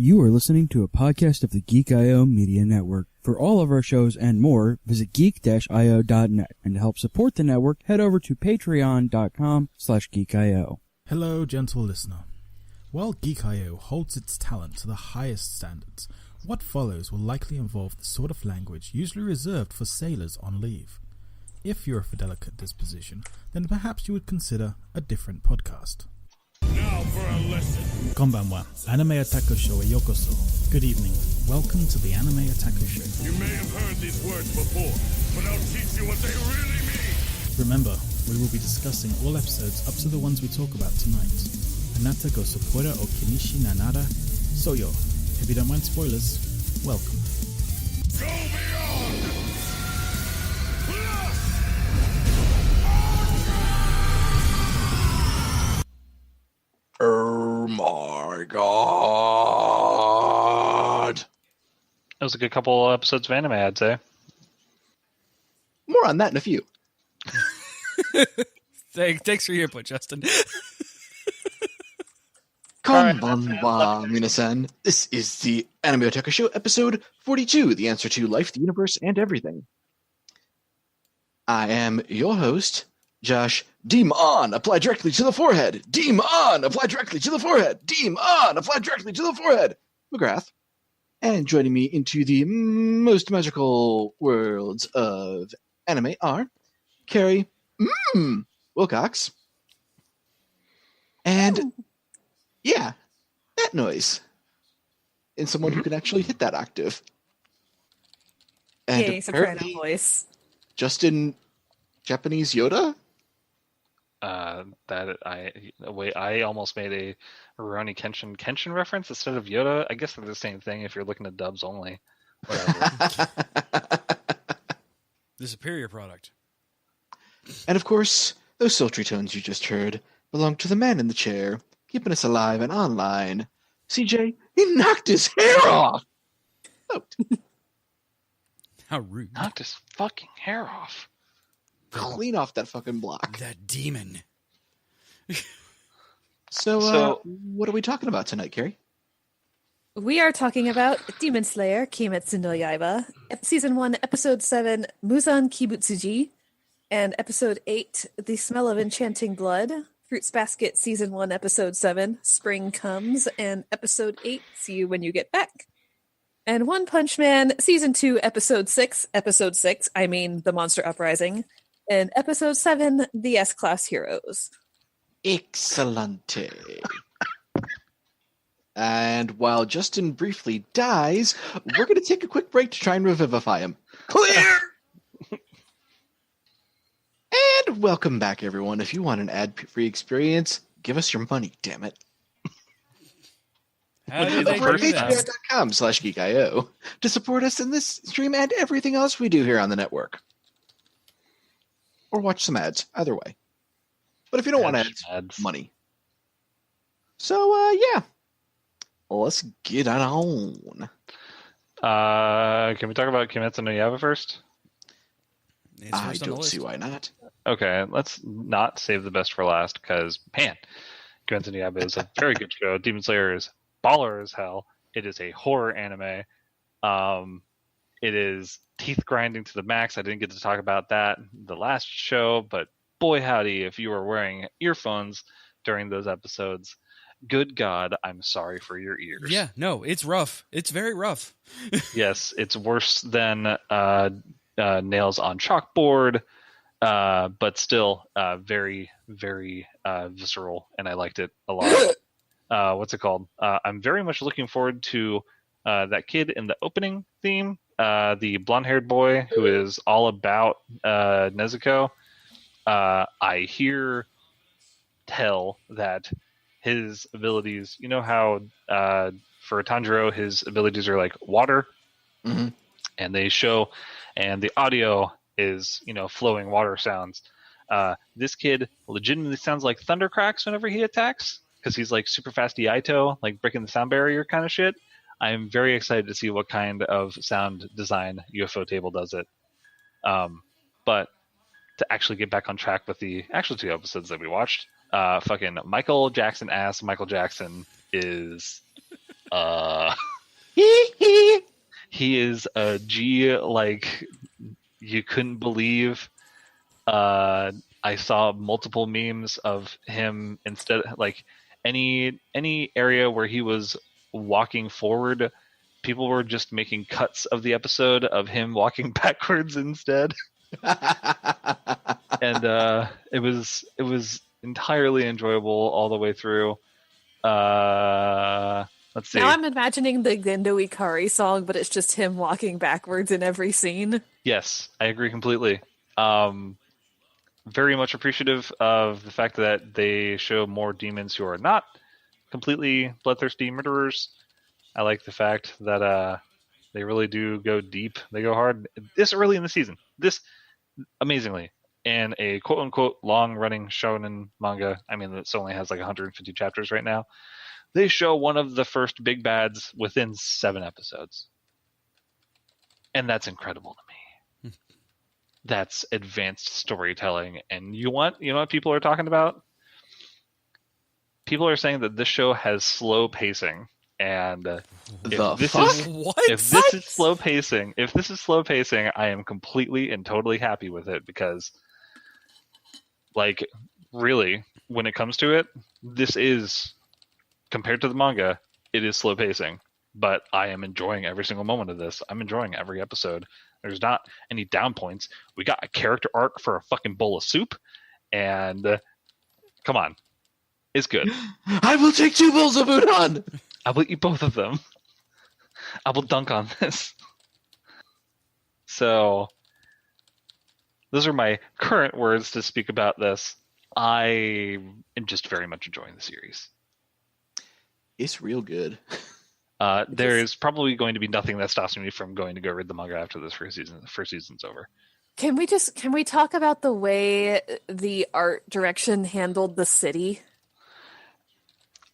You are listening to a podcast of the Geek.io Media Network. For all of our shows and more, visit geek-io.net. And to help support the network, head over to patreon.com/geek.io. Hello, gentle listener. While Geek.io holds its talent to the highest standards, what follows will likely involve the sort of language usually reserved for sailors on leave. If you're of a delicate disposition, then perhaps you would consider a different podcast. Now for a lesson. Konbanwa, Anime Otaku Show e yokoso. Good evening. Welcome to the Anime Otaku Show. You may have heard these words before, but I'll teach you what they really mean. Remember, we will be discussing all episodes up to the ones we talk about tonight. Anata go supporter o kinishi nanara soyo. If you don't mind spoilers, welcome. Go beyond! Oh my god. That was a good couple episodes of anime, I'd say. More on that in a few. Thanks for your input, Justin. Konbanwa, minasan. This is the Anime Otaku Show, episode 42, the answer to life, the universe, and everything. I am your host, Josh. Deem on, apply directly to the forehead. Deem on, apply directly to the forehead. Deem on, apply directly to the forehead. McGrath. And joining me into the most magical worlds of anime are Carrie Wilcox. And yeah, that noise. And someone who can actually hit that octave. And Yay, soprano voice. Justin Japanese Yoda? I almost made a Rurouni Kenshin reference instead of Yoda. I guess they're the same thing if you're looking at dubs only. Whatever. The superior product. And of course, those sultry tones you just heard belong to the man in the chair, keeping us alive and online. CJ, he knocked his hair off! Oh. How rude. Knocked his fucking hair off. Clean off that fucking block. That demon. So, what are we talking about tonight, Carrie? We are talking about Demon Slayer, Kimetsu no Yaiba, Season 1, Episode 7, Muzan Kibutsuji, and Episode 8, The Smell of Enchanting Blood, Fruits Basket, Season 1, Episode 7, Spring Comes, and Episode 8, See You When You Get Back. And One Punch Man, Season 2, Episode 6, The Monster Uprising, and Episode 7, The S-Class Heroes. Excellente. And while Justin briefly dies, we're going to take a quick break to try and revivify him. Clear! And welcome back, everyone. If you want an ad-free experience, give us your money, damn it. Over at patreon.com/geekio to support us in this stream and everything else we do here on the network. Or watch some ads, either way. But if you don't want ads, money. So, yeah. Let's get on. Can we talk about Kimetsu no Yaiba first? I don't see why not. Okay, let's not save the best for last, because, man, Kimetsu no Yaiba is a very good show. Demon Slayer is baller as hell. It is a horror anime. It is teeth grinding to the max. I didn't get to talk about that the last show, but boy howdy, if you were wearing earphones during those episodes, good God, I'm sorry for your ears. Yeah, no, it's rough. It's very rough. Yes, it's worse than nails on chalkboard, but still very, very visceral, and I liked it a lot. What's it called? I'm very much looking forward to that kid in the opening theme, the blonde-haired boy who is all about Nezuko. I tell that his abilities, you know how for Tanjiro his abilities are like water, and they show, and the audio is, flowing water sounds. This kid legitimately sounds like thunder cracks whenever he attacks, because he's like super fast Yaito, like breaking the sound barrier kind of shit. I'm very excited to see what kind of sound design UFO Table does it. But to actually get back on track with the actual 2 episodes that we watched, fucking Michael Jackson is He is a G like you couldn't believe. I saw multiple memes of him instead, like any area where he was walking forward, people were just making cuts of the episode of him walking backwards instead. And it was entirely enjoyable all the way through. Let's see. Now I'm imagining the Gendo Ikari song, but it's just him walking backwards in every scene. Yes, I agree completely. Very much appreciative of the fact that they show more demons who are not completely bloodthirsty murderers. I like the fact that they really do go deep. They go hard this early in the season. This, amazingly, in a quote-unquote long-running shonen manga, I mean, this only has like 150 chapters right now, they show one of the first big bads within 7 episodes. And that's incredible to me. That's advanced storytelling. And you know what people are talking about? People are saying that this show has slow pacing. And if this is slow pacing, I am completely and totally happy with it, because like really, when it comes to it, this is, compared to the manga, it is slow pacing, but I am enjoying every single moment of this. I'm enjoying every episode. There's not any down points. We got a character arc for a fucking bowl of soup, and come on, it's good. I will take 2 bowls of udon. I will eat both of them. I will dunk on this. So, those are my current words to speak about this. I am just very much enjoying the series. It's real good. There is probably going to be nothing that stops me from going to go read the manga after this first season. The first season's over. Can we talk about the way the art direction handled the city?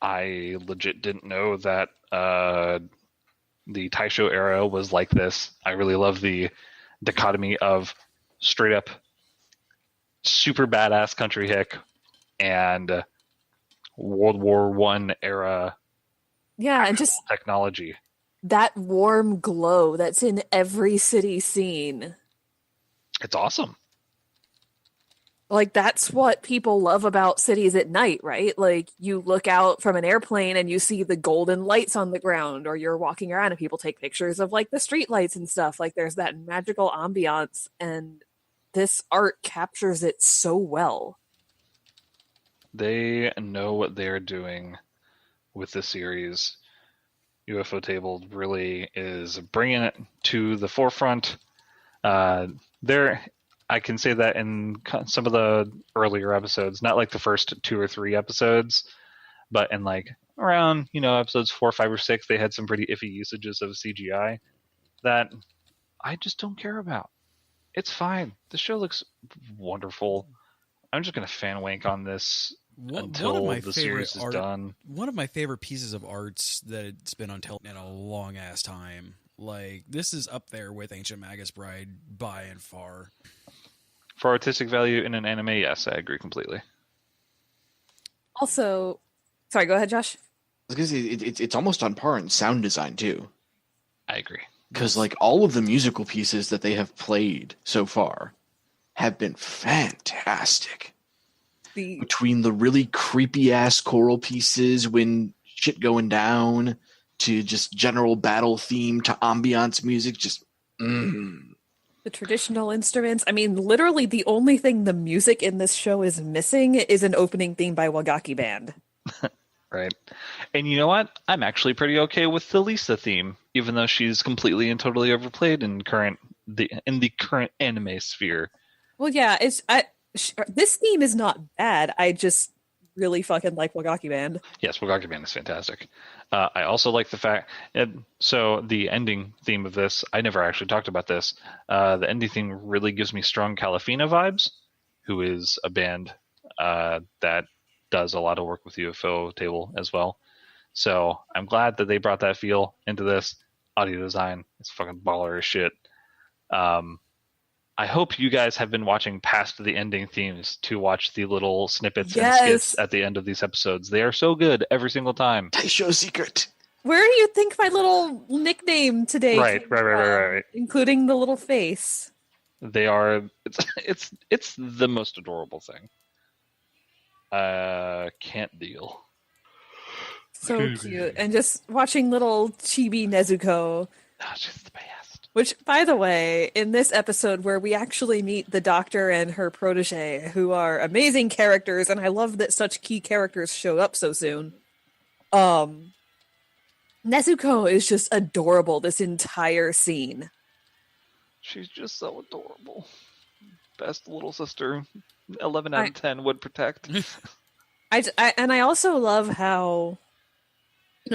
I legit didn't know that the Taisho era was like this. I really love the dichotomy of straight up super badass country hick and World War I era and just technology. That warm glow that's in every city scene. It's awesome. Like, that's what people love about cities at night, right? Like, you look out from an airplane and you see the golden lights on the ground, or you're walking around and people take pictures of, like, the street lights and stuff. Like, there's that magical ambiance, and this art captures it so well. They know what they're doing with the series. UFO Table really is bringing it to the forefront. I can say that in some of the earlier episodes, not like the first 2 or 3 episodes, but in like around, episodes 4, 5, or 6, they had some pretty iffy usages of CGI that I just don't care about. It's fine. The show looks wonderful. I'm just going to fan wank on this until the series is done. One of my favorite pieces of arts that's been on television in a long ass time. Like, this is up there with Ancient Magus Bride by and far. For artistic value in an anime, yes, I agree completely. Also, sorry, go ahead, Josh. I was gonna say, it's almost on par in sound design too. I agree. Because like all of the musical pieces that they have played so far have been fantastic. Between the really creepy ass choral pieces when shit going down, to just general battle theme, to ambiance music, just the traditional instruments. I mean, literally the only thing the music in this show is missing is an opening theme by Wagaki Band. Right. And you know what? I'm actually pretty okay with the Lisa theme, even though she's completely and totally overplayed in the current anime sphere. Well, yeah, this theme is not bad. I just really fucking like Wagaki Band. Yes, Wagaki Band is fantastic. I also like the fact, so the ending theme of this, I never actually talked about this. The ending theme really gives me strong Calafina vibes, who is a band that does a lot of work with UFO Table as well. So I'm glad that they brought that feel into this. Audio design is fucking baller as shit. I hope you guys have been watching past the ending themes to watch the little snippets and skits at the end of these episodes. They are so good every single time. Taisho secret. where do you think my little nickname today Right, came right, right, from? right, right. Including the little face. They are. It's the most adorable thing. Can't deal. So cute. And just watching little chibi Nezuko. Oh, she's the best. Which, by the way, in this episode where we actually meet the doctor and her protege, who are amazing characters, and I love that such key characters show up so soon. Nezuko is just adorable this entire scene. She's just so adorable. Best little sister. 11 out of 10 would protect. And I also love how,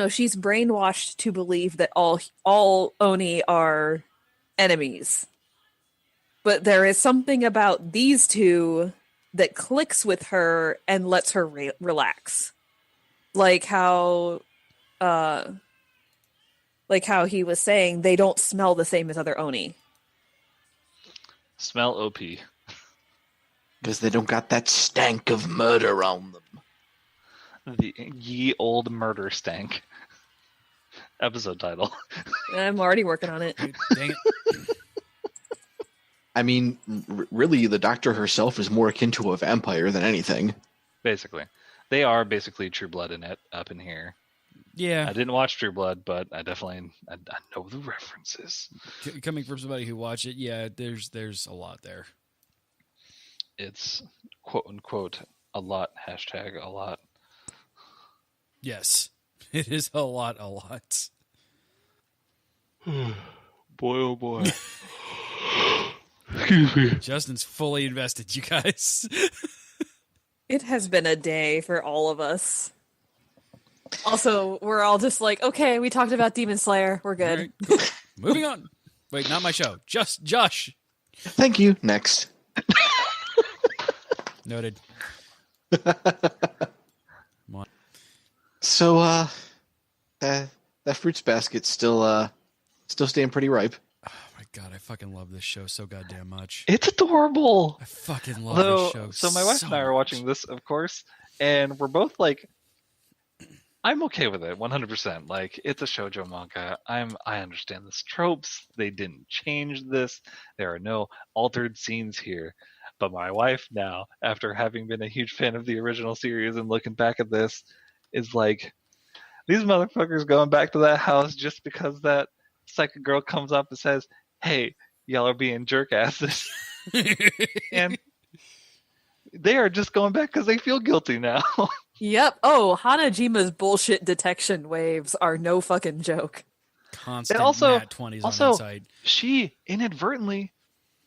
she's brainwashed to believe that all Oni are enemies. But there is something about these two that clicks with her and lets her relax. Like how he was saying, they don't smell the same as other Oni. Smell OP. Because they don't got that stank of murder on them. The ye old murder stank. Episode title. I'm already working on it. Dang it. I mean, really, the Doctor herself is more akin to a vampire than anything. Basically. They are basically True Blood in it up in here. Yeah. I didn't watch True Blood, but I definitely I know the references. Coming from somebody who watched it, yeah, there's a lot there. It's quote unquote a lot, hashtag a lot. Yes. It is a lot. Boy, oh boy. Excuse me. Justin's fully invested, you guys. It has been a day for all of us. Also, we're all just like, okay, we talked about Demon Slayer. We're good. Right, cool. Moving on. Wait, not my show. Just Josh. Thank you. Next. Noted. So, that fruits basket's still staying pretty ripe. Oh my god, I fucking love this show so goddamn much. It's adorable. I fucking love this show. So my wife and I are watching this, of course, and we're both like, I'm okay with it, 100%. Like, it's a shoujo manga. I understand the tropes. They didn't change this. There are no altered scenes here. But my wife now, after having been a huge fan of the original series and looking back at this, is like, these motherfuckers going back to that house just because that psychic girl comes up and says, hey, y'all are being jerk asses. And they are just going back because they feel guilty now. Yep. Oh, Hanajima's bullshit detection waves are no fucking joke. Constant And also, nat 20s on that side. She inadvertently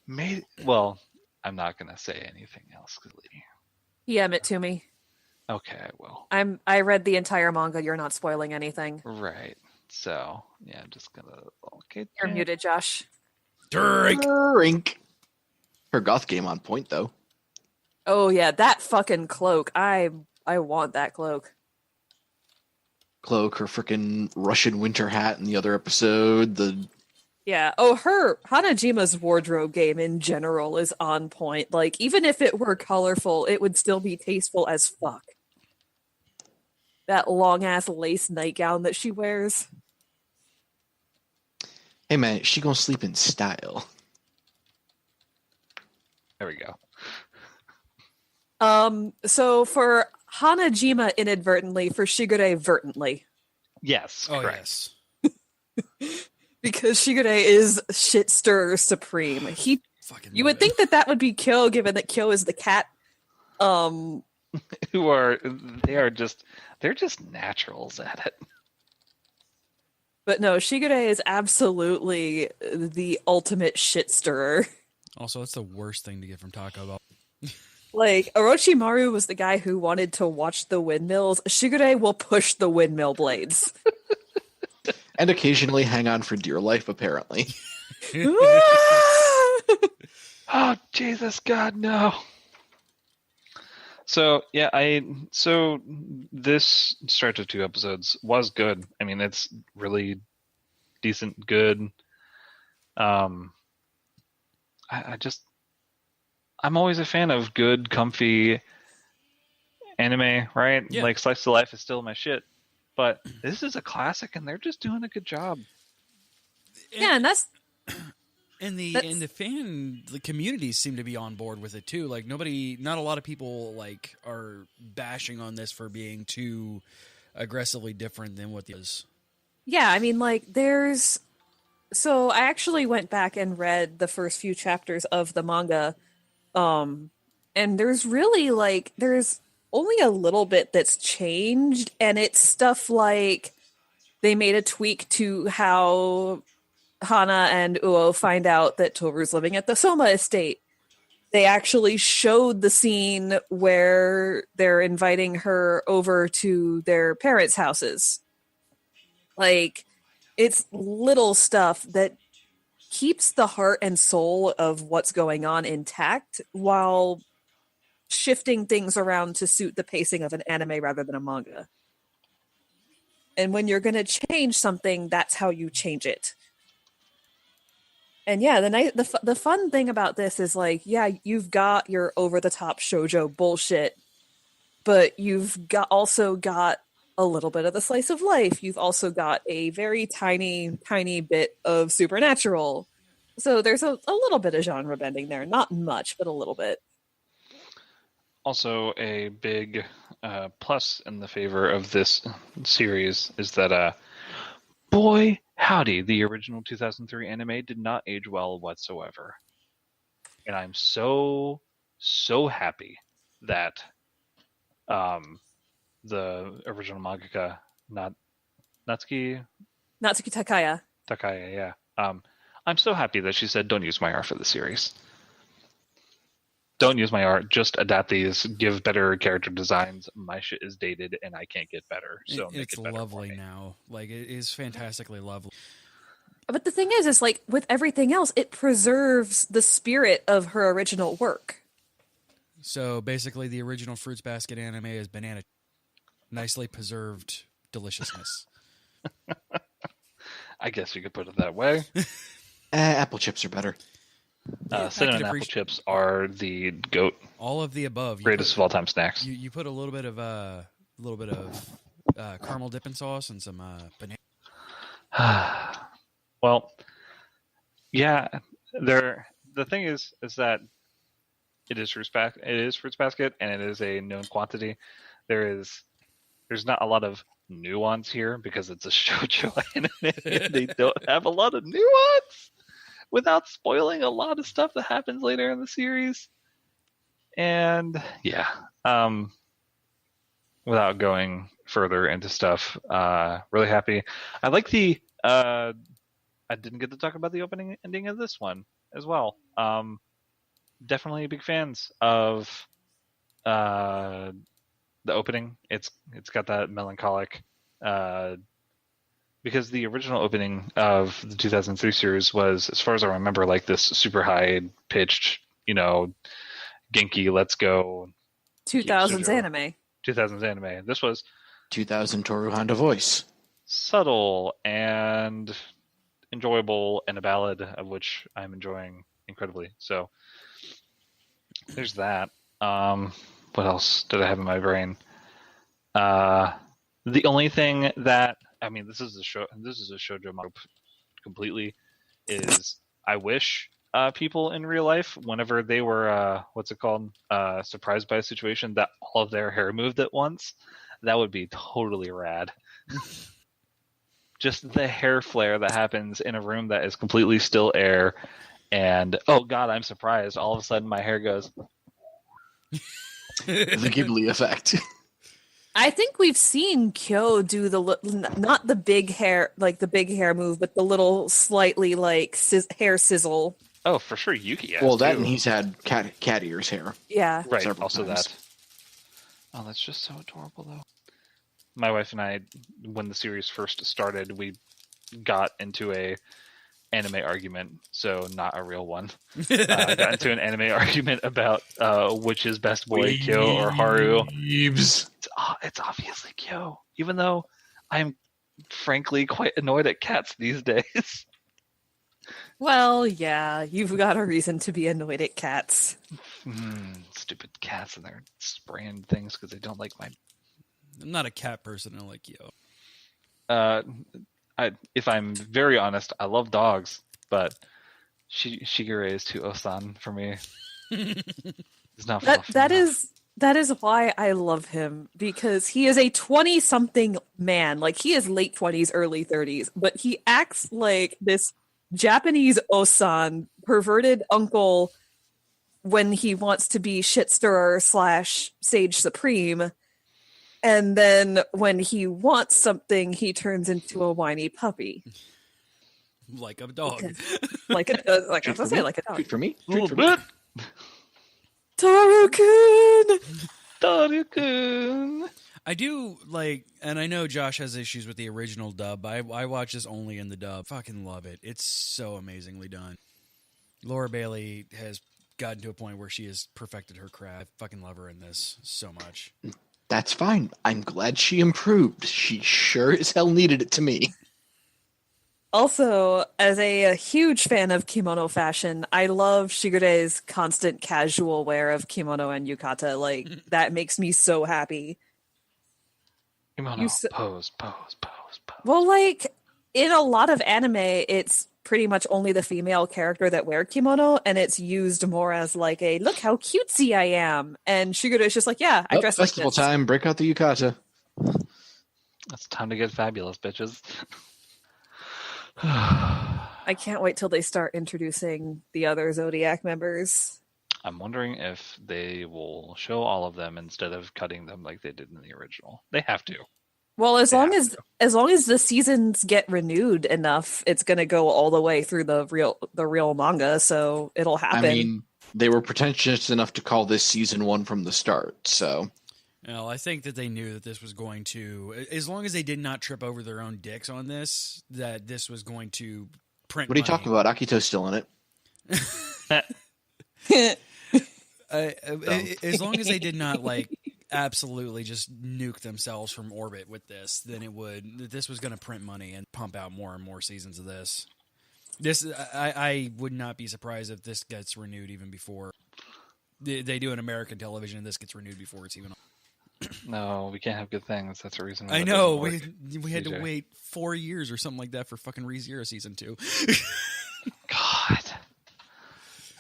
made... Well, I'm not going to say anything else. PM it to me. Okay, I will. I read the entire manga. You're not spoiling anything. Right. So, yeah, I'm just going to... Okay. You're muted, Josh. Drink. Her goth game on point, though. Oh, yeah, that fucking cloak. I want that cloak. Cloak, her freaking Russian winter hat in the other episode, Yeah. Oh, Hanajima's wardrobe game in general is on point. Like, even if it were colorful, it would still be tasteful as fuck. That long-ass lace nightgown that she wears. Hey man, she gonna sleep in style. There we go. So for Hanajima inadvertently, for Shigure vertently. Yes, Oh, correct. yes. Because Shigure is shit stirrer supreme. You would think that would be Kyo, given that Kyo is the cat. They're just naturals at it. But no, Shigure is absolutely the ultimate shit stirrer. Also, that's the worst thing to get from Taco Bell. Like, Orochimaru was the guy who wanted to watch the windmills. Shigure will push the windmill blades. And occasionally hang on for dear life, apparently. Oh, Jesus, God, no. So, yeah, this stretch of 2 episodes was good. I mean, it's really decent, good. I'm always a fan of good, comfy anime, right? Yeah. Like, slice of life is still my shit. But this is a classic, and they're just doing a good job. Yeah, and that's the communities seem to be on board with it too. Like not a lot of people like are bashing on this for being too aggressively different than what it is. Yeah, I mean, like, so I actually went back and read the first few chapters of the manga, and there's only a little bit that's changed, and it's stuff like they made a tweak to how Hana and Uo find out that Toru's living at the Soma estate. They actually showed the scene where they're inviting her over to their parents' houses. Like, it's little stuff that keeps the heart and soul of what's going on intact while shifting things around to suit the pacing of an anime rather than a manga. And when you're going to change something, that's how you change it. And yeah, the fun thing about this is, like, yeah, you've got your over-the-top shoujo bullshit, but you've also got a little bit of the slice of life. You've also got a very tiny, tiny bit of supernatural. So there's a little bit of genre bending there. Not much, but a little bit. Also, a big plus in the favor of this series is that, boy, howdy, the original 2003 anime did not age well whatsoever. And I'm so happy that the original mangaka, Natsuki Takaya. Takaya, yeah. I'm so happy that she said, don't use my art for the series. Don't use my art, just adapt these, give better character designs. My shit is dated and I can't get better. So it's lovely now. Like, it is fantastically lovely. But the thing is like, with everything else, it preserves the spirit of her original work. So basically the original Fruits Basket anime is banana, nicely preserved deliciousness. I guess you could put it that way. Apple chips are better. Cinnamon apple chips are the GOAT. All of the above. Greatest of all time snacks. You put a little bit of caramel dipping sauce and some banana. Well, yeah. The thing is that it is Fruits Basket, and it is a known quantity. There's not a lot of nuance here because it's a shoujo anime. They don't have a lot of nuance without spoiling a lot of stuff that happens later in the series. And yeah, without going further into stuff, really happy. I like I didn't get to talk about the opening and ending of this one as well. Definitely big fans of the opening. It's got that melancholic, because the original opening of the 2003 series was, as far as I remember, like this super high pitched, Genki, let's go. 2000s anime. 2000s anime. This was 2000 Toru Honda voice. Subtle and enjoyable, and a ballad of which I'm enjoying incredibly. So there's that. What else did I have in my brain? The only thing that, I mean, this is a shoujo manga completely, is I wish people in real life, whenever they were surprised by a situation, that all of their hair moved at once. That would be totally rad. Just the hair flare that happens in a room that is completely still air, and oh god, I'm surprised. All of a sudden, my hair goes. The Ghibli effect. I think we've seen Kyo do not the big hair, like the big hair move, but the little slightly like hair sizzle. Oh, for sure, Yuki has. Well, that too. and he's had cat ears hair. Yeah, right. Several Also times. that. Oh, that's just so adorable, though. My wife and I, when the series first started, we got into a anime argument, so not a real one. Got into an anime argument about which is best boy, Kyo or Haru. It's obviously Kyo, even though I'm frankly quite annoyed at cats these days. Well, yeah, you've got a reason to be annoyed at cats. Stupid cats, and they're spraying things because they don't like my... I'm not a cat person. I like Yo. if I'm very honest, I love dogs, but Shigure is too Osan for me. It's not That is why I love him, because he is a 20-something man. Like, he is late 20s, early 30s, but he acts like this Japanese Osan, perverted uncle, when he wants to be shit stirrer / sage supreme. And then when he wants something, he turns into a whiny puppy. Like a dog. Like I was gonna say, like a dog. Treat for me. A little bit. Taru-kun! I do like, and I know Josh has issues with the original dub. I watch this only in the dub. Fucking love it. It's so amazingly done. Laura Bailey has gotten to a point where she has perfected her craft. I fucking love her in this so much. That's fine. I'm glad she improved. She sure as hell needed it to me. Also, as a huge fan of kimono fashion, I love Shigure's constant casual wear of kimono and yukata. Like, that makes me so happy. Kimono, pose. Well, like, in a lot of anime, it's pretty much only the female character that wear kimono, and it's used more as like a, look how cutesy I am. And Shigure is just like, yeah, I dress like this. Festival time, break out the yukata. It's time to get fabulous, bitches. I can't wait till they start introducing the other Zodiac members. I'm wondering if they will show all of them instead of cutting them like they did in the original. They have to. Well, as long as the seasons get renewed enough, it's going to go all the way through the real manga, so it'll happen. I mean, they were pretentious enough to call this season 1 from the start, so. Well, I think that they knew that this was going to, as long as they did not trip over their own dicks on this, that this was going to print What are you talking about? Akito's still in it. As long as they did not, like, absolutely just nuke themselves from orbit with this, then this was going to print money and pump out more and more seasons of this. I would not be surprised if this gets renewed even before they do an American television and this gets renewed before it's even on. No, we can't have good things. That's the reason. I know. We had to wait 4 years or something like that for fucking ReZero season 2. God.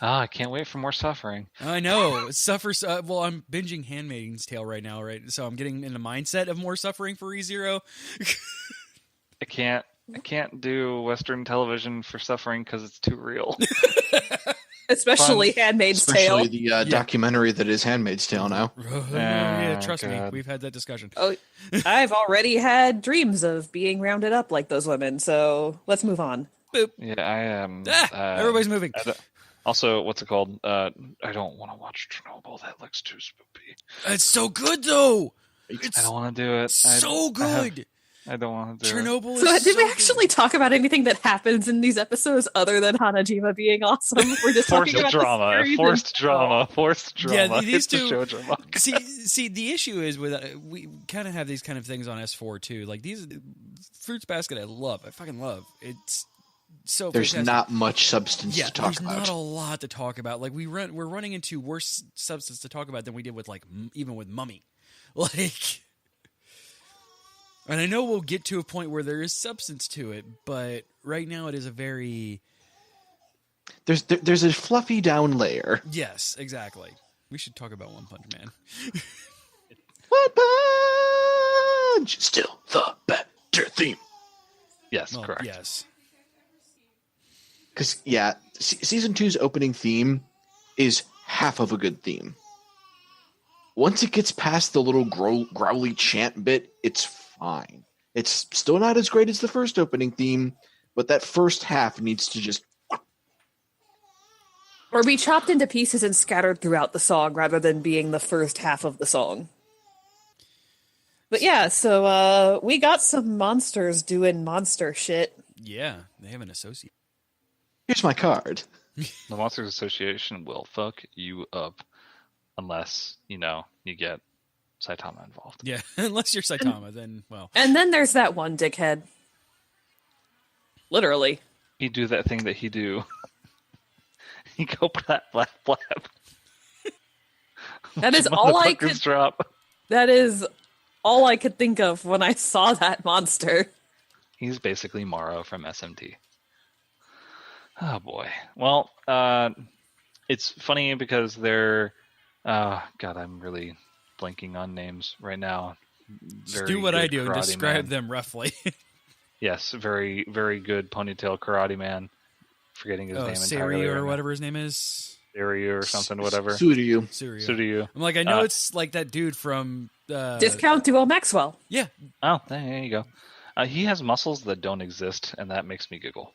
I can't wait for more suffering. I know. Well, I'm binging Handmaid's Tale right now, right? So I'm getting in the mindset of more suffering for ReZero. I can't do Western television for suffering because it's too real. Especially Handmaid's Tale. Especially the documentary that is Handmaid's Tale now. Yeah, trust me. We've had that discussion. Oh, I've already had dreams of being rounded up like those women, so let's move on. Boop. Yeah, I am. Everybody's moving. Also, what's it called? I don't want to watch Chernobyl. That looks too spooky. It's so good, though. I don't want to do it. So good. I don't want to do Chernobyl. So did we actually talk about anything that happens in these episodes other than Hanajima being awesome? We're just talking about forced drama. Yeah, these two. Show drama. See, the issue is with we kind of have these kind of things on S4 too. Like these Fruits Basket, I fucking love. It's so there's fantastic. not much substance to talk about. There's not a lot to talk about. Like we're running into worse substance to talk about than we did with even with Mummy, like. And I know we'll get to a point where there is substance to it, but right now it is a very... There's a fluffy down layer. Yes, exactly. We should talk about One Punch Man. One Punch! Still the better theme. Yes, correct. Yes. Because, yeah, Season 2's opening theme is half of a good theme. Once it gets past the little growly chant bit, it's fine. It's still not as great as the first opening theme, but that first half needs to just... Or be chopped into pieces and scattered throughout the song rather than being the first half of the song. But yeah, so we got some monsters doing monster shit. Yeah, they have an associate. Here's my card. The Monsters Association will fuck you up unless, you get Saitama involved. Yeah, unless you're Saitama, then, well. And then there's that one dickhead. Literally. He do that thing that he do. He go blap, blap, blap. That is all I could... Drop. That is all I could think of when I saw that monster. He's basically Mara from SMT. Oh boy. Well, it's funny because they're God, I'm really blanking on names right now. Just do what I do and Karate describe Man. them roughly. Yes, very, very good ponytail karate man. Forgetting his name entirely. Siri or right now. whatever his name is. Siri or something, whatever. Suryu. Suryu. I'm like, I know it's like that dude from... Discount Duo Maxwell. Yeah. Oh, there you go. He has muscles that don't exist, and that makes me giggle.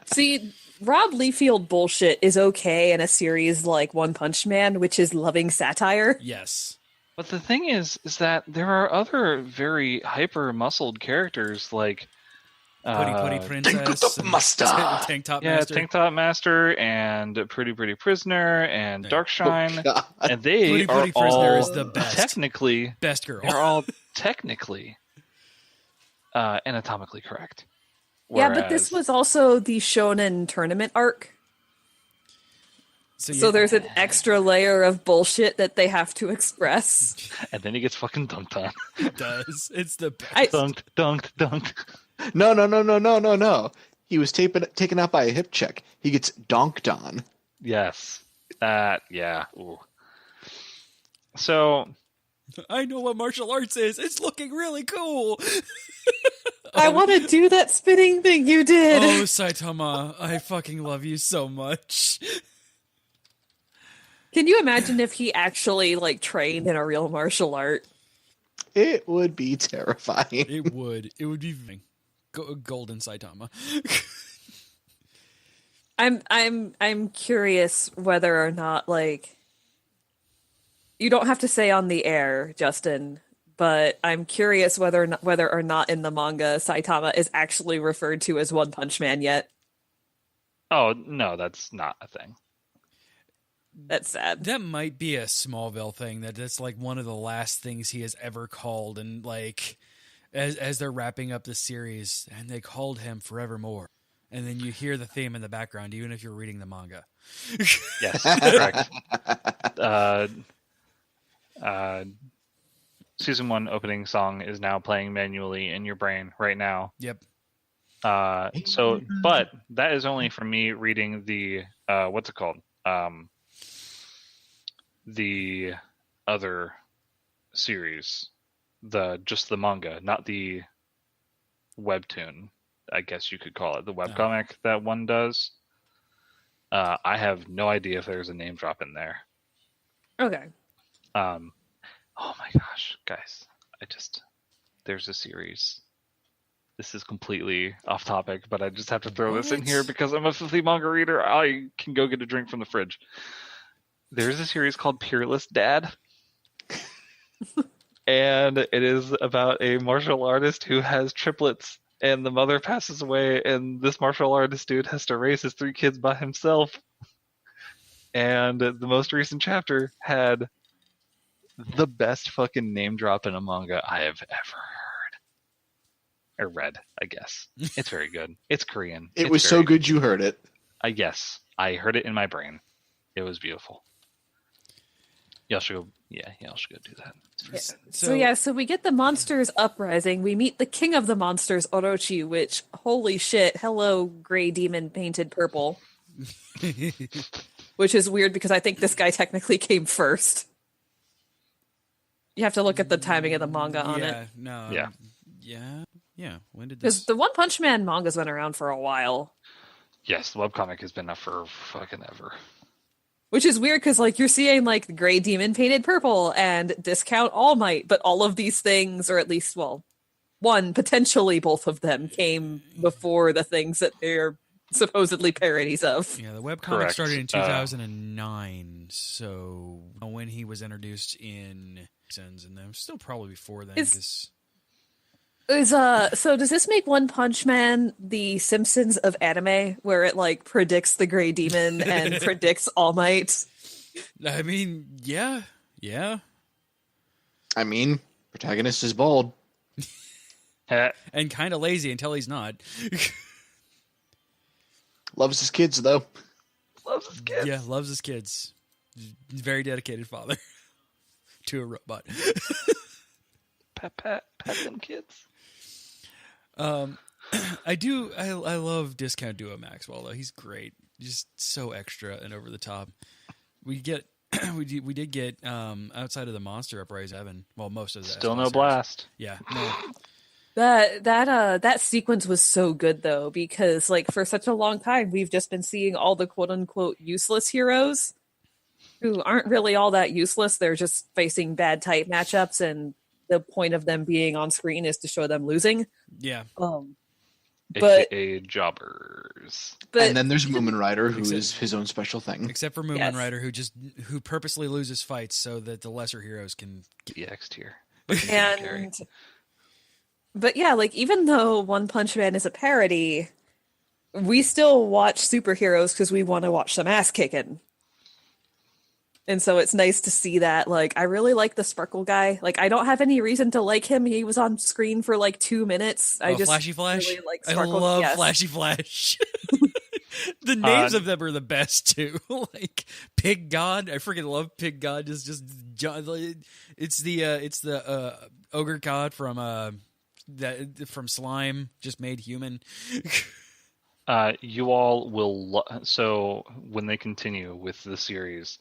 See, Rob Liefeld bullshit is okay in a series like One Punch Man, which is loving satire. Yes. But the thing is that there are other very hyper-muscled characters like... Putty Princess. Tank Top Master. Tank Top Yeah, Master. Tank Top Master and Pretty Prisoner and Darkshine, God. and they Pretty are Prisoner all is the best. technically Best girl. they're all technically anatomically correct. Yeah, but this was also the Shonen tournament arc. So there's an extra layer of bullshit that they have to express. and then he gets fucking dunked on. It does. It's the best. dunked. No. He was taken out by a hip check. He gets donked on. Yes. Yeah. Ooh. So I know what martial arts is. It's looking really cool. I want to do that spinning thing you did. Oh, Saitama, I fucking love you so much. Can you imagine if he actually trained in a real martial art? It would be terrifying. It would. It would be golden Saitama. I'm curious whether or not you don't have to say on the air, Justin, but I'm curious whether or not in the manga Saitama is actually referred to as One Punch Man yet. Oh no, that's not a thing. That's sad. That might be a Smallville thing. That's like one of the last things he has ever called, and as they're wrapping up the series, and they called him Forevermore, and then you hear the theme in the background, even if you're reading the manga. Yes, correct. Season 1 opening song is now playing manually in your brain right now. Yep. But that is only from me reading the what's it called? The other series, just the manga, not the webtoon, I guess you could call it, the webcomic that one does. I have no idea if there's a name drop in there. Okay. Oh my gosh, guys. There's a series. This is completely off topic, but I just have to throw this in here because I'm a filthy manga reader. I can go get a drink from the fridge. There's a series called Peerless Dad. And it is about a martial artist who has triplets, and the mother passes away, and this martial artist dude has to raise his 3 kids by himself. And the most recent chapter had the best fucking name drop in a manga I have ever heard. Or read, I guess. It's very good. It's Korean. It was so good you heard it. Yes, I heard it in my brain. It was beautiful. Y'all should go do that. So we get the monsters uprising. We meet the king of the monsters, Orochi, which, holy shit, hello, gray demon painted purple. Which is weird because I think this guy technically came first. You have to look at the timing of the manga on it. Yeah. When did Because this? the One Punch Man manga's been around for a while. Yes, the webcomic has been up for fucking ever. Which is weird because you're seeing the gray demon painted purple and discount All Might, but all of these things, or at least, one, potentially both of them, came before the things that they're supposedly parodies of. Yeah, the webcomic Correct. started in 2009, so when he was introduced in Sins, and then still probably before then. So does this make One Punch Man the Simpsons of anime, where it predicts the Gray Demon and predicts All Might? I mean, yeah. I mean, protagonist is bald. And kind of lazy until he's not. Loves his kids, though. Loves his kids. Yeah, loves his kids. Very dedicated father to a robot. Pat them kids. I love Discount Duo Maxwell though. He's great. Just so extra and over the top. We get we did get outside of the Monster Uprising 7. Well, most of the Still SY no series. blast. Yeah. No. That sequence was so good though, because like for such a long time we've just been seeing all the quote unquote useless heroes who aren't really all that useless. They're just facing bad type matchups, and the point of them being on screen is to show them losing. Yeah. But AKA jobbers. And then there's Moomin Rider, who is his own special thing. Except for Moomin Yes. Rider, who purposely loses fights so that the lesser heroes can. The X tier. and but yeah, like even though One Punch Man is a parody, we still watch superheroes because we want to watch some ass kicking. And so it's nice to see that. Like, I really like the Sparkle guy. Like, I don't have any reason to like him. He was on screen for like 2 minutes. I just Flashy Flash. really like I Sparkle. love Yes. Flashy Flash. The names of them are the best too. Like Pig God, I freaking love Pig God. It's the ogre god from from Slime, just made human. You all will. So when they continue with the series,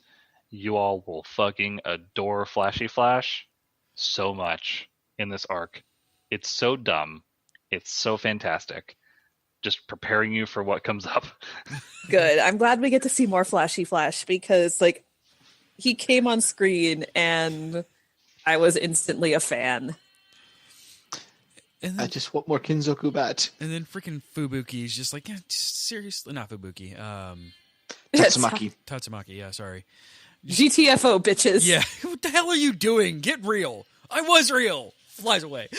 you all will fucking adore Flashy Flash so much in this arc. It's so dumb. It's so fantastic. Just preparing you for what comes up. Good. I'm glad we get to see more Flashy Flash because, like, he came on screen and I was instantly a fan. And I then, just want more Kinzoku Bat. and then freaking Fubuki is just like, yeah, just seriously, not Fubuki. Tatsumaki. Tatsumaki. Yeah, sorry. GTFO, bitches. Yeah, what the hell are you doing? Get real. I was real. Flies away.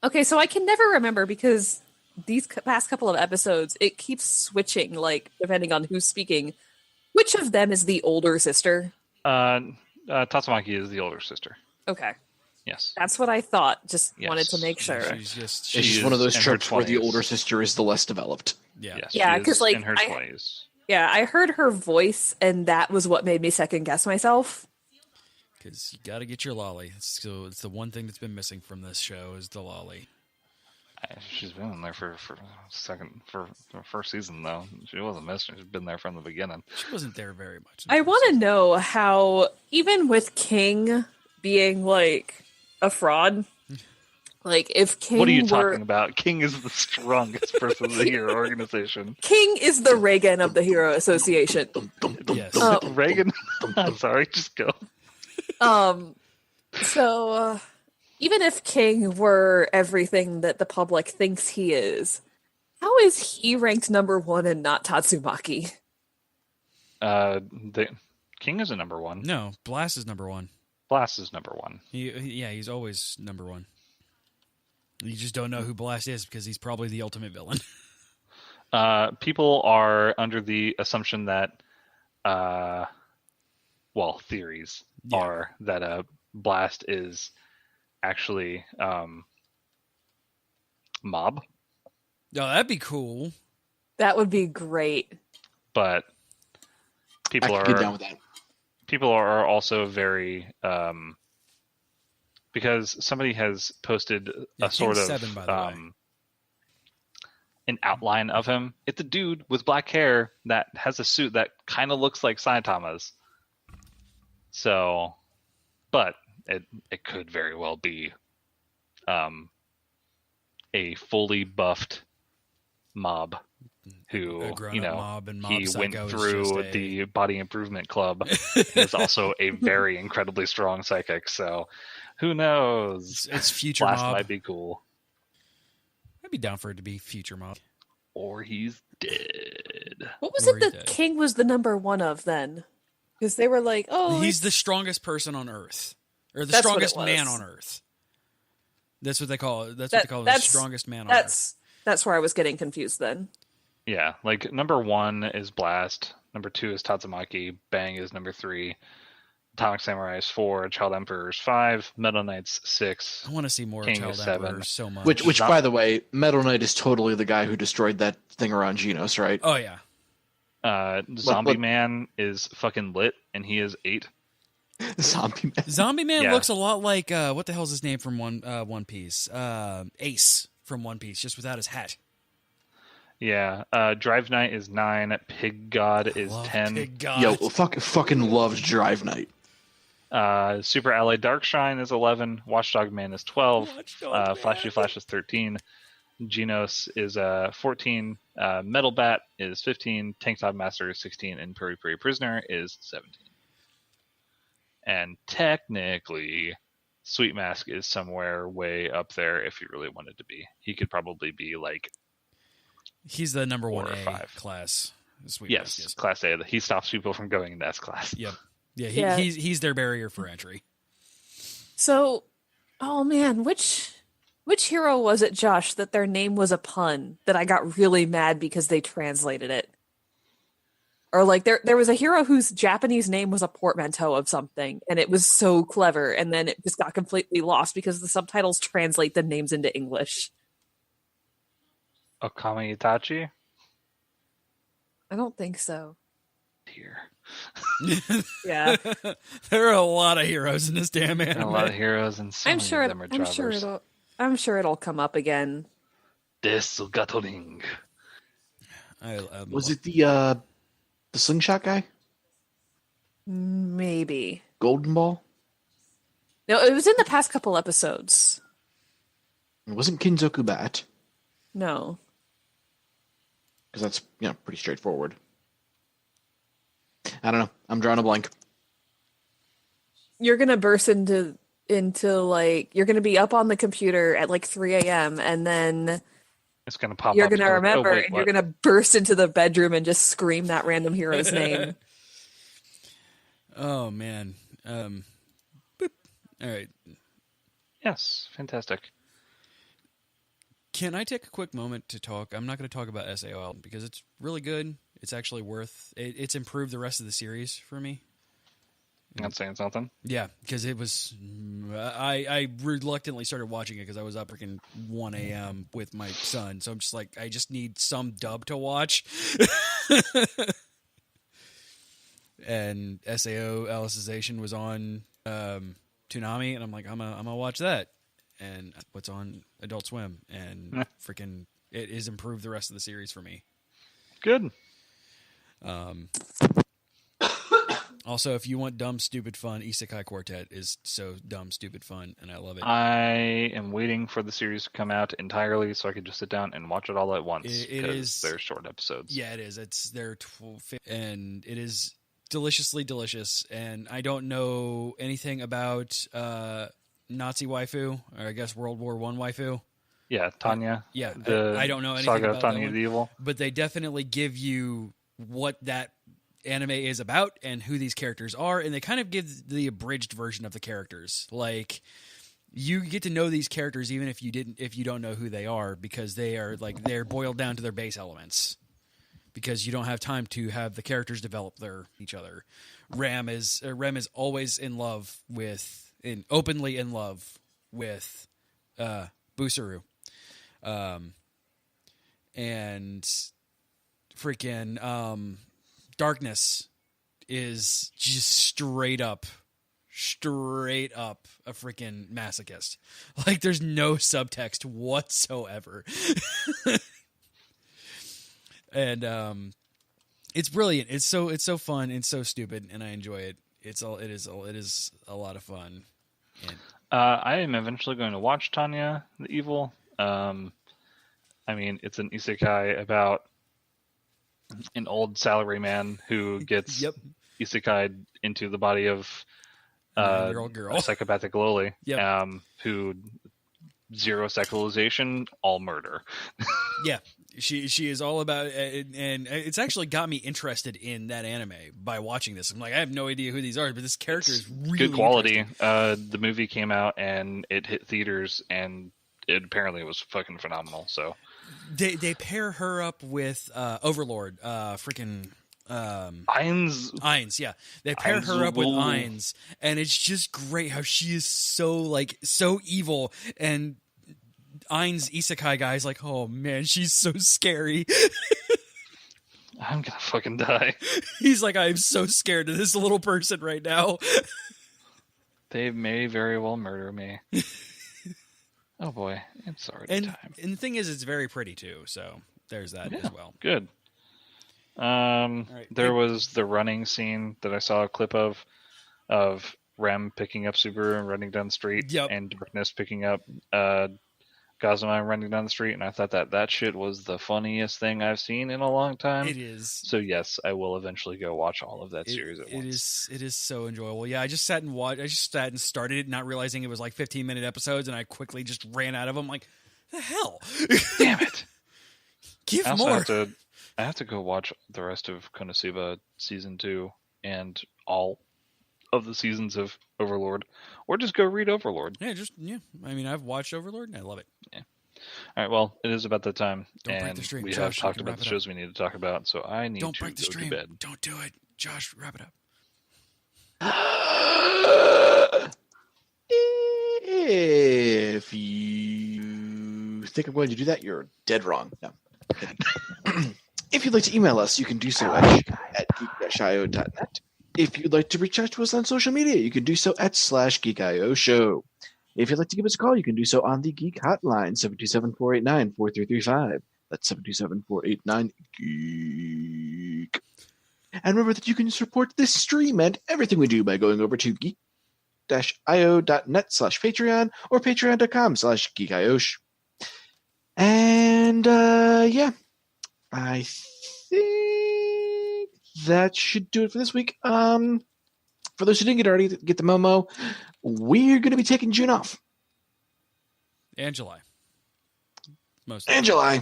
Okay, so I can never remember because these past couple of episodes, it keeps switching, like, depending on who's speaking. Which of them is the older sister? Tatsumaki is the older sister. Okay. Yes. That's what I thought. Just Yes. wanted to make sure. She's just It's She just one of those is in her tropes where the 20s. older sister is the less developed. yeah. Yes, Yeah, she is 'cause, like, in her I- 20s. Yeah, I heard her voice, and that was what made me second guess myself. Because you got to get your lolly. So it's the one thing that's been missing from this show is the lolly. She's been in there for first season though. She wasn't missing. She's been there from the beginning. She wasn't there very much. I want to know how, even with King being like a fraud, like if King What are you were talking about? King is the strongest person in the hero organization. King is the Reagan of the Hero Association. Yes. Oh. Reagan. I'm sorry. Just go. So even if King were everything that the public thinks he is, how is he ranked number 1 and not Tatsumaki? King is a number 1. No, Blast is number 1. Blast is number 1. He's always number 1. You just don't know who Blast is because he's probably the ultimate villain. People are under the assumption that, theories Yeah. are that Blast is actually Mob, Oh, that'd be cool. That would be great. but I people can get down with that. people are also very because somebody has posted Yeah, a sort King's of 7, by the way. an outline of him. It's a dude with black hair that has a suit that kind of looks like Saitama's. So, but it could very well be a fully buffed Mob who, A grown-up Mob, and Mob he Psycho went is through just a- the Body Improvement Club. Is also a very incredibly strong psychic. So, who knows? It's future Blast Mob. might be cool. I'd be down for it to be future Mob. Or he's dead. What was Or it he that did. King was the number 1 of then? Because they were like, oh, He's the strongest person on Earth, or the That's what it strongest man was. on Earth. That's what they call it. That's what they call it, the that's- strongest man on Earth. that's where I was getting confused then. Yeah, like number 1 is Blast, number 2 is Tatsumaki, Bang is number 3, Atomic Samurai is 4, Child Emperor is 5, Metal Knight's 6. I want to see more King Child is 7. Emperor so much. Which, by the way, Metal Knight is totally the guy who destroyed that thing around Genos, right? Oh yeah, Zombie what- Man is fucking lit, and he is 8. Zombie Man. Zombie Man Yeah. looks a lot like what the hell's his name from One Piece? Ace. from One Piece, just without his hat. Yeah. Drive Knight is 9. Pig God is 10. Pig God. Yo, fucking loved Drive Night. Super Ally Darkshine is 11. Watchdog Man is 12. Flashy Flash is 13. Genos is 14. Metal Bat is 15. Tank Top Master is 16. And Puri Puri Prisoner is 17. And technically, Sweet Mask is somewhere way up there if he really wanted to be. He could probably be like... He's the number 1 4 or 5 class. Sweet yes, Mask is. Class A. He stops people from going into S class. Yep. Yeah, he's their barrier for entry. So, oh man, which hero was it, Josh, that their name was a pun that I got really mad because they translated it? Or like there was a hero whose Japanese name was a portmanteau of something, and it was so clever, and then it just got completely lost because the subtitles translate the names into English. Okami Itachi? I don't think so. Here. Yeah. There are a lot of heroes in this damn anime. A lot of heroes, and so I'm many sure of them are jobbers. I'm sure it'll come up again. Desu Gatoring. Was it the slingshot guy? Maybe. Golden Ball? No, it was in the past couple episodes. It wasn't Kinzoku Bat, No. because that's pretty straightforward. I don't know. I'm drawing a blank. You're gonna burst into like you're gonna be up on the computer at like 3 a.m. and then It's going to pop you're up. gonna remember wait, and what? you're gonna burst into the bedroom and just scream that random hero's name. Oh man. Boop. All right. Yes, fantastic. Can I take a quick moment to talk? I'm not going to talk about SAO because it's really good. It's actually worth it. It's improved the rest of the series for me. Not saying something. Yeah, because it was. I reluctantly started watching it because I was up freaking 1 a.m. with my son. So I'm just like, I just need some dub to watch. And SAO Alicization was on Toonami, and I'm like, I'm gonna watch that. And what's on Adult Swim, and freaking it has improved the rest of the series for me. Good. Also, if you want dumb, stupid fun, Isekai Quartet is so dumb, stupid fun, and I love it. I am waiting for the series to come out entirely so I can just sit down and watch it all at once. It is. They're short episodes. Yeah, it is. It's their 12, and it is deliciously delicious. And I don't know anything about Nazi waifu, or I guess World War I waifu. Yeah, Tanya. Yeah, the I don't know anything Saga about of that Tanya one, the Evil. but they definitely give you what that anime is about and who these characters are, and they kind of give the abridged version of the characters. Like, you get to know these characters even if you don't know who they are, because they're boiled down to their base elements, because you don't have time to have the characters develop each other. Rem is always openly in love with Busuru. And freaking Darkness is just straight up a freaking masochist. Like, there's no subtext whatsoever. And it's brilliant. It's so fun and so stupid, and I enjoy it. It is a lot of fun. And I am eventually going to watch Tanya the Evil. I mean, it's an isekai about an old salaryman who gets isekai'd into the body of a 9-year-old girl, psychopathic loli, Yep. Who zero sexualization, all murder. Yeah, she is all about it, and it's actually got me interested in that anime by watching this. I'm like, I have no idea who these are, but this character is really good quality. interesting. The movie came out and it hit theaters, and it apparently was fucking phenomenal. So they pair her up with Overlord, freaking Ainz. Yeah, they pair her up with Ainz, and it's just great how she is so evil, and Ainz Isekai guy is like, oh man, she's so scary. I'm gonna fucking die. He's like, I'm so scared of this little person right now. They may very well murder me. Oh boy, it's already And time. and the thing is, it's very pretty too. So there's that as well. Good. There was the running scene that I saw a clip of Rem picking up Subaru and running down the street, and Darkness picking up Gazuma running down the street, and I thought that shit was the funniest thing I've seen in a long time. It is. So yes, I will eventually go watch all of that series at once. It is so enjoyable. Yeah, I just sat and started it, not realizing it was like 15-minute episodes, and I quickly just ran out of them. Like, the hell? Damn it! Give more. I have to go watch the rest of Konosuba season 2 and all of the seasons of Overlord, or just go read Overlord. Yeah. I mean, I've watched Overlord and I love it. Yeah. All right. Well, it is about that time, Don't break and the stream. we Josh, have talked about the shows we need to talk about. So I need Don't to break the go stream. to bed. Don't do it, Josh. Wrap it up. If you think I'm going to do that, you're dead wrong. No. If you'd like to email us, you can do so at geek-io.net. If you'd like to reach out to us on social media, you can do so at /GeekIO Show. If you'd like to give us a call, you can do so on the Geek Hotline, 727-489-4335. That's 727-489-GEEK. And remember that you can support this stream and everything we do by going over to geek-io.net/Patreon or patreon.com/geekiosh. And, yeah. I think that should do it for this week. For those who didn't already get the memo, we're going to be taking June off. And July. And July.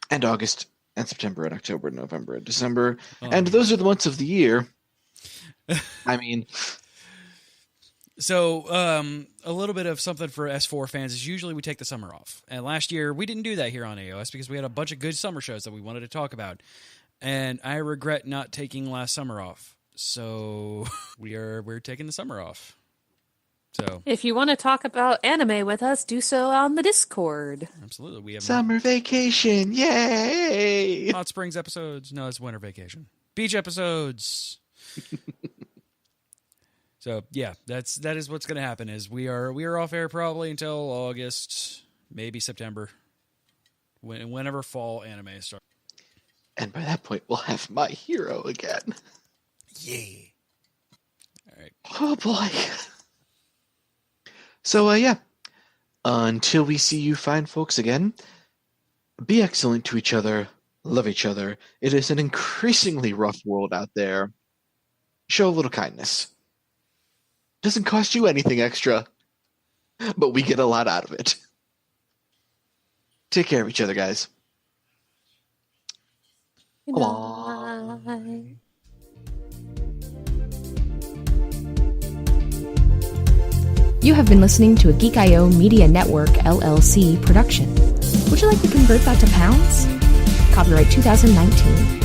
And August. And September and October and November and December. And those are the months of the year. I mean... So, a little bit of something for S4 fans is usually we take the summer off. And last year, we didn't do that here on AOS because we had a bunch of good summer shows that we wanted to talk about. And I regret not taking last summer off. So, we're taking the summer off. So, if you want to talk about anime with us, do so on the Discord. Absolutely. We have summer vacation. Yay! Hot Springs episodes. No, it's winter vacation. Beach episodes. So yeah, that is what's going to happen. Is we are off air probably until August, maybe September, whenever fall anime starts. And by that point, we'll have My Hero again. Yeah. All right. Oh boy. So yeah, until we see you fine folks again, be excellent to each other, love each other. It is an increasingly rough world out there. Show a little kindness. Doesn't cost you anything extra, but we get a lot out of it. Take care of each other, guys. Good night. You have been listening to a Geek.io Media Network LLC production. Would you like to convert that to pounds? Copyright 2019.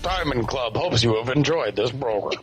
Diamond Club hopes you have enjoyed this program.